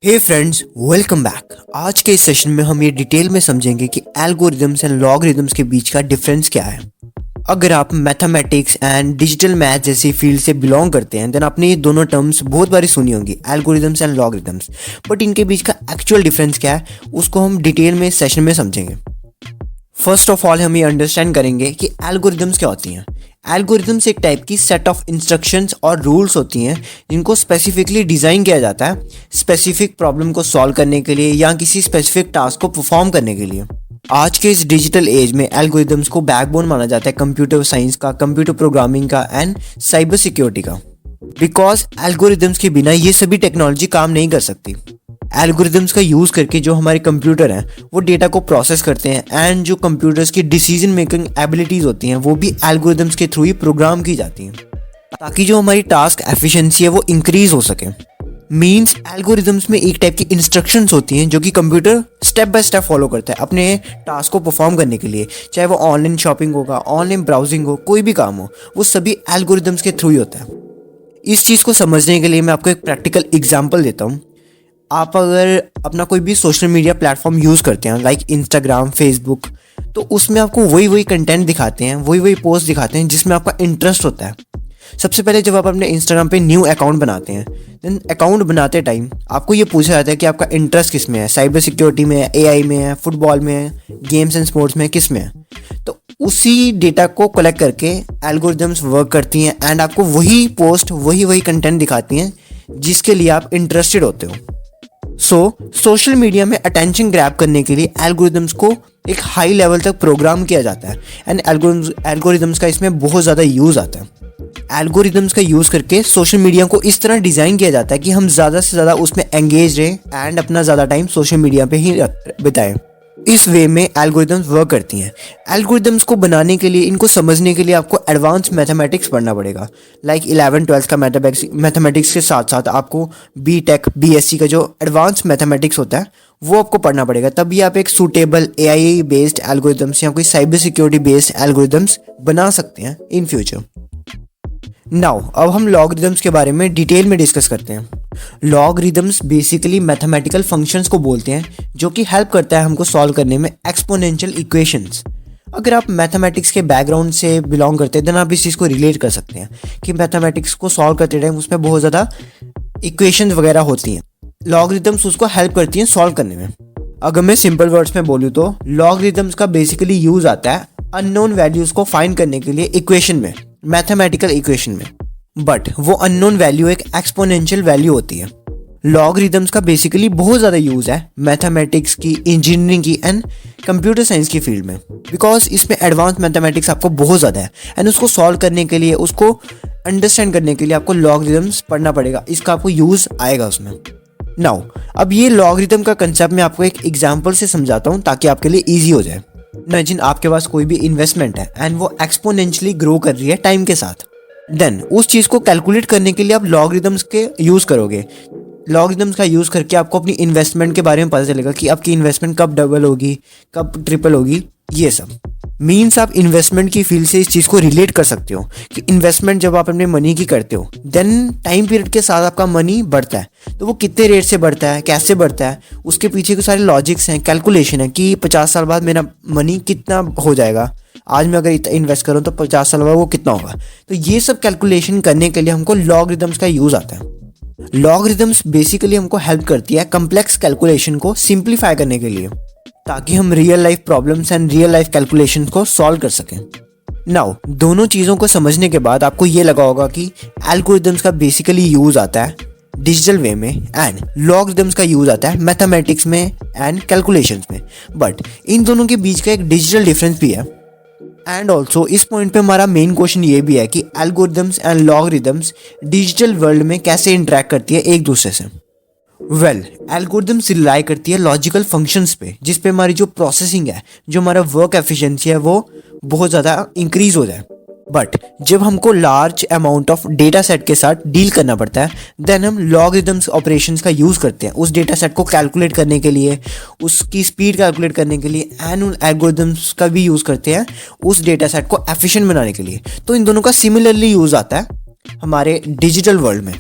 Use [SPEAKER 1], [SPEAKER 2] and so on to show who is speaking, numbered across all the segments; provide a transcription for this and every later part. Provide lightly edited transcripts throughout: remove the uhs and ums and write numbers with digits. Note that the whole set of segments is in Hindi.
[SPEAKER 1] हे फ्रेंड्स, वेलकम बैक। आज के इस सेशन में हम ये डिटेल में समझेंगे कि एल्गोरिदम्स एंड लॉगरिदम्स के बीच का डिफरेंस क्या है। अगर आप मैथमेटिक्स एंड डिजिटल मैथ जैसी फील्ड से बिलोंग करते हैं देन आपने ये दोनों टर्म्स बहुत बारी सुनी होंगी, एल्गोरिदम्स एंड लॉगरिदम्स। बट इनके बीच का एक्चुअल डिफरेंस क्या है उसको हम डिटेल में इस सेशन में समझेंगे। फर्स्ट ऑफ ऑल हम ये अंडरस्टैंड करेंगे कि एल्गोरिदम्स क्या होती हैं। एल्गोरिदम्स एक टाइप की सेट ऑफ इंस्ट्रक्शंस और रूल्स होती हैं जिनको स्पेसिफिकली डिज़ाइन किया जाता है स्पेसिफिक प्रॉब्लम को सॉल्व करने के लिए या किसी स्पेसिफिक टास्क को परफॉर्म करने के लिए। आज के इस डिजिटल एज में एल्गोरिदम्स को बैकबोन माना जाता है कंप्यूटर साइंस का, कंप्यूटर प्रोग्रामिंग का एंड साइबर सिक्योरिटी का। बिकॉज एल्गोरिदम्स के बिना ये सभी टेक्नोलॉजी काम नहीं कर सकती। एल्गोरिदम्स का यूज़ करके जो हमारे कंप्यूटर हैं वो डेटा को प्रोसेस करते हैं एंड जो कंप्यूटर्स की डिसीजन मेकिंग एबिलिटीज़ होती हैं वो भी एल्गोरिदम्स के थ्रू ही प्रोग्राम की जाती हैं ताकि जो हमारी टास्क एफिशिएंसी है वो इंक्रीज हो सके। मींस एल्गोरिदम्स में एक टाइप की इंस्ट्रक्शंस होती हैं जो कि computer step by step follow करता है अपने टास्क को परफॉर्म करने के लिए, चाहे वो ऑनलाइन शॉपिंग होगा, ऑनलाइन ब्राउजिंग हो, कोई भी काम हो, वो सभी एल्गोरिदम्स के थ्रू ही होता है। इस चीज़ को समझने के लिए मैं आपको एक प्रैक्टिकल एग्जाम्पल देता हूँ। आप अगर अपना कोई भी सोशल मीडिया प्लेटफॉर्म यूज़ करते हैं लाइक इंस्टाग्राम, फेसबुक, तो उसमें आपको वही कंटेंट दिखाते हैं, वही पोस्ट दिखाते हैं जिसमें आपका इंटरेस्ट होता है। सबसे पहले जब आप अपने इंस्टाग्राम पे न्यू अकाउंट बनाते हैं देन अकाउंट बनाते टाइम आपको ये पूछा जाता है कि आपका इंटरेस्ट किस में है, साइबर सिक्योरिटी में है, एआई में है, फुटबॉल में है, गेम्स एंड स्पोर्ट्स में है, किस में है। तो उसी डेटा को कलेक्ट करके एल्गोरिदम्स वर्क करती हैं एंड आपको वही पोस्ट वही कंटेंट दिखाती हैं जिसके लिए आप इंटरेस्टेड होते हो। सोशल मीडिया में अटेंशन ग्रैब करने के लिए एल्गोरिदम्स को एक हाई लेवल तक प्रोग्राम किया जाता है एंड एल्गोरिदम्स का इसमें बहुत ज़्यादा यूज़ आता है। एल्गोरिदम्स का यूज़ करके सोशल मीडिया को इस तरह डिज़ाइन किया जाता है कि हम ज़्यादा से ज़्यादा उसमें एंगेज रहें एंड अपना ज़्यादा टाइम सोशल मीडिया पे ही बिताएं। इस वे में एल्गोरिदम्स वर्क करती हैं। एल्गोरिदम्स को बनाने के लिए, इनको समझने के लिए आपको एडवांस मैथमेटिक्स पढ़ना पड़ेगा। लाइक 11-12 का मैथमेटिक्स के साथ साथ आपको बीटेक, बीएससी का जो एडवांस मैथमेटिक्स होता है वो आपको पढ़ना पड़ेगा, तभी आप एक सूटेबल एआई बेस्ड एल्गोरिदम्स या कोई साइबर सिक्योरिटी बेस्ड एल्गोरिदम्स बना सकते हैं इन फ्यूचर। नाउ अब हम लॉगरिदम्स के बारे में डिटेल में डिस्कस करते हैं। लॉगरिदम्स बेसिकली मैथमेटिकल फंक्शंस को बोलते हैं जो कि हेल्प करता है हमको सॉल्व करने में एक्सपोनेंशियल इक्वेशंस। अगर आप मैथमेटिक्स के बैकग्राउंड से बिलोंग करते हैं देन आप इस चीज़ को रिलेट कर सकते हैं कि मैथमेटिक्स को सॉल्व करते टाइम उसमें बहुत ज़्यादा इक्वेशंस वगैरह होती हैं। लॉगरिदम्स उसको हेल्प करती हैं सॉल्व करने में। अगर मैं सिंपल वर्ड्स में बोलूँ तो लॉगरिदम्स का बेसिकली यूज़ आता है अननोन वैल्यूज़ को फाइंड करने के लिए इक्वेशन में, मैथमेटिकल इक्वेशन में। बट वो अननोन वैल्यू एक एक्सपोनेंशियल वैल्यू होती है। लॉगरिदम्स का बेसिकली बहुत ज़्यादा यूज़ है मैथमेटिक्स की, इंजीनियरिंग की एंड कंप्यूटर साइंस की फील्ड में, बिकॉज इसमें एडवांस मैथमेटिक्स आपको बहुत ज़्यादा है एंड उसको सॉल्व करने के लिए, उसको अंडरस्टैंड करने के लिए आपको लॉगरिदम्स पढ़ना पड़ेगा, इसका आपको यूज़ आएगा उसमें। नाउ अब ये लॉगरिदम का कंसेप्ट मैं आपको एक एग्जाम्पल से समझाता हूँ ताकि आपके लिए ईजी हो जाए। इमेजिन आपके पास कोई भी इन्वेस्टमेंट है एंड वो एक्सपोनेंशियली ग्रो कर रही है टाइम के साथ। देन उस चीज़ को कैलकुलेट करने के लिए आप लॉगरिदम्स के यूज़ करोगे। लॉगरिदम्स का यूज़ करके आपको अपनी इन्वेस्टमेंट के बारे में पता चलेगा कि आपकी इन्वेस्टमेंट कब डबल होगी, कब ट्रिपल होगी। ये सब मीन्स आप इन्वेस्टमेंट की फील्ड से इस चीज़ को रिलेट कर सकते हो कि इन्वेस्टमेंट जब आप अपने मनी की करते हो देन टाइम पीरियड के साथ आपका मनी बढ़ता है, तो वो कितने रेट से बढ़ता है, कैसे बढ़ता है, उसके पीछे के सारे लॉजिक्स हैं, कैलकुलेशन है कि 50 साल बाद मेरा मनी कितना हो जाएगा। आज मैं अगर इन्वेस्ट करूँ तो 50 साल बाद वो कितना होगा। तो ये सब कैलकुलेशन करने के लिए हमको लॉगरिदम्स का यूज़ आता है। लॉगरिदम्स बेसिकली हमको हेल्प करती है कम्प्लेक्स कैलकुलेशन को सिंप्लीफाई करने के लिए ताकि हम real life problems and real life calculation को सॉल्व कर सकें। नाउ दोनों चीज़ों को समझने के बाद आपको ये लगा होगा कि एल्गोरिदम्स का बेसिकली यूज़ आता है डिजिटल वे में एंड लॉगरिदम्स का यूज़ आता है मैथमेटिक्स में एंड कैलकुलेशंस में। बट इन दोनों के बीच का एक डिजिटल डिफरेंस भी है। एंड ऑल्सो इस पॉइंट पे हमारा मेन क्वेश्चन ये भी है कि algorithms and logarithms digital world में कैसे इंटरेक्ट करती है एक दूसरे से। एल्गोरिदम्स रिलाई करती है लॉजिकल फंक्शंस पे जिस पे हमारी जो प्रोसेसिंग है, जो हमारा वर्क एफिशिएंसी है वो बहुत ज़्यादा इंक्रीज हो जाए। बट जब हमको large amount of data set के साथ डील करना पड़ता है देन हम लॉगरिदम्स ऑपरेशंस का यूज़ करते हैं उस डेटा सेट को कैलकुलेट करने के लिए, उसकी स्पीड कैलकुलेट करने के लिए एंड उन एल्गोरिदम्स का भी यूज़ करते हैं उस डेटा सेट को एफिशिएंट बनाने के लिए। तो इन दोनों का सिमिलरली यूज़ आता है हमारे डिजिटल वर्ल्ड में।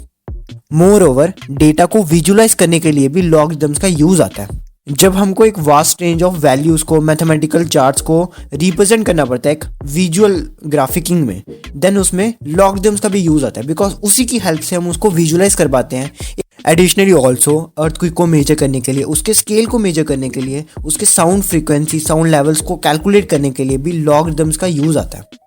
[SPEAKER 1] मोर ओवर डेटा को विजुलाइज करने के लिए भी लॉगरिदम्स का यूज आता है। जब हमको एक वास्ट रेंज ऑफ वैल्यूज को, मैथमेटिकल चार्ट्स को रिप्रेजेंट करना पड़ता है एक विजुअल ग्राफिकिंग में, देन उसमें लॉगरिदम्स का भी यूज आता है, बिकॉज उसी की हेल्प से हम उसको विजुलाइज कर पाते हैं। एडिशनली ऑल्सो अर्थक्वेक को मेजर करने के लिए, उसके स्केल को मेजर करने के लिए, उसके साउंड फ्रीक्वेंसी, साउंड लेवल्स को कैलकुलेट करने के लिए भी लॉगरिदम्स का यूज आता है।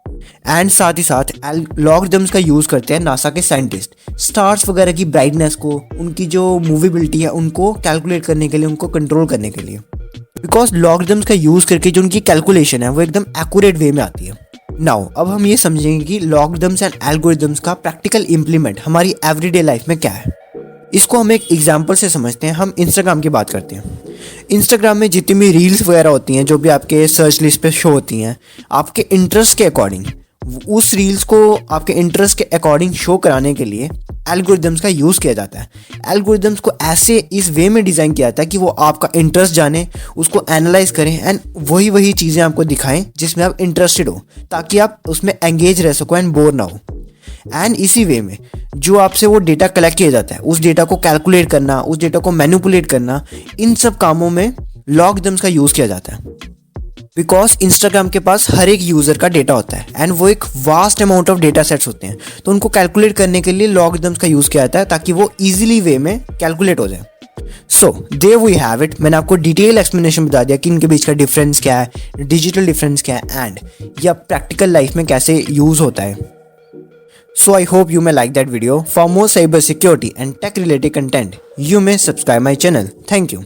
[SPEAKER 1] एंड साथ ही साथ लॉगरिदम्स का यूज करते हैं नासा के साइंटिस्ट स्टार्स वगैरह की ब्राइटनेस को, उनकी जो मूवेबिलिटी है उनको कैलकुलेट करने के लिए, उनको कंट्रोल करने के लिए, बिकॉज लॉगरिदम्स का यूज करके जो उनकी कैलकुलेशन है वो एकदम एक्यूरेट वे में आती है। नाउ अब हम ये समझेंगे कि लॉगरिदम्स एंड एल्गोरिदम्स का प्रैक्टिकल इंप्लीमेंट हमारी एवरीडे लाइफ में क्या है। इसको हम एक एग्जाम्पल से समझते हैं। हम इंस्टाग्राम की बात करते हैं। इंस्टाग्राम में जितनी भी रील्स वगैरह होती हैं, जो भी आपके सर्च लिस्ट पे शो होती हैं, आपके इंटरेस्ट के अकॉर्डिंग, उस रील्स को आपके इंटरेस्ट के अकॉर्डिंग शो कराने के लिए एल्गोरिदम्स का यूज़ किया जाता है। एल्गोरिदम्स को ऐसे इस वे में डिज़ाइन किया जाता है कि वो आपका इंटरेस्ट जाने, उसको एनालाइज करें एंड वही चीज़ें आपको दिखाएं जिसमें आप इंटरेस्टेड हो, ताकि आप उसमें एंगेज रह सको एंड बोर ना हो। एंड इसी वे में जो आपसे वो डेटा कलेक्ट किया जाता है, उस डेटा को कैलकुलेट करना, उस डेटा को मैनिपुलेट करना, इन सब कामों में लॉगरिदम्स का यूज़ किया जाता है। बिकॉज इंस्टाग्राम के पास हर एक यूज़र का डेटा होता है एंड वो एक vast amount of data sets होते हैं, तो उनको कैलकुलेट करने के लिए लॉगरिदम्स का यूज़ किया जाता है ताकि वो ईजिली वे में कैलकुलेट हो जाए। So there we have it. मैंने आपको डिटेल एक्सप्लेनेशन बता दिया कि इनके बीच का डिफरेंस क्या है, डिजिटल डिफरेंस क्या है एंड यह प्रैक्टिकल लाइफ में कैसे यूज़ होता है। So I hope you may like that video. For more cyber security and tech related content, you may subscribe my channel. Thank you.